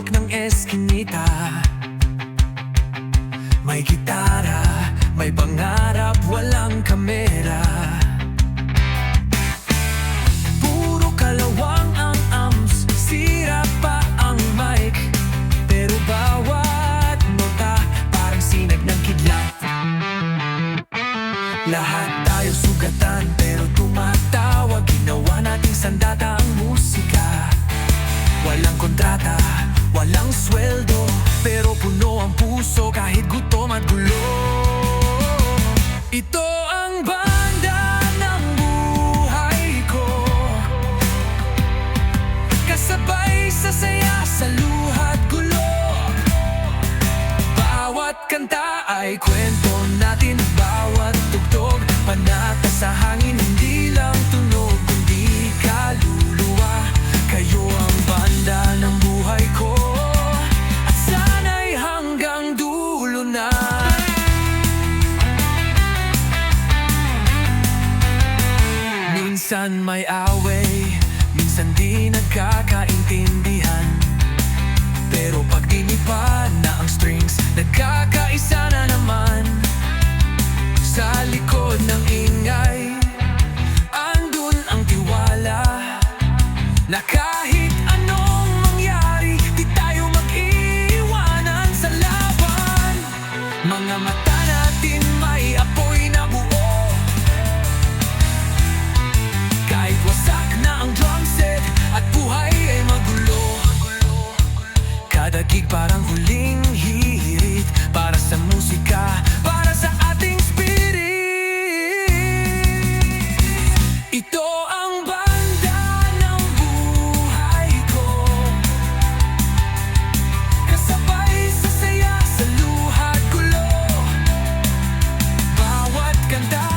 sulok ng eskinita. May gitara, may pangarap, walang kamera. Puro kalawang ang amps, sira pa ang mic, pero bawat nota parang sinag ng kidlat. Lahat tayo sugatan pero tumatawa, ginawa nating sandata ang musika. Walang kontrata, walang sweldo, pero puno ang puso kahit gutom at gulo. Ito ang banda ng buhay ko, kasabay sa saya, sa luha't gulo. Bawat kanta ay kwento natin, bawat tugtog panata sa hangin. Hindi lang tunog, kundi kaluluwa. Kayo ang banda ng buhay ko, at sana'y hanggang dulo na. Minsan may away, minsan di nagkakaintindihan, pero pag dinipa na ang strings, nagkakaisa na naman. Sa likod ng ingay, andun ang tiwala, na kahit anong mangyari, di tayo mag-iiwanan sa laban. Mga mata natin may apoy na buo, kahit wasak na ang drum set at buhay ay magulo. Kada gig parang huling hirit, para sa musika, para sa ating spirit. Ito ang banda ng buhay ko, kasabay sa saya, sa luha't gulo. Bawat kanta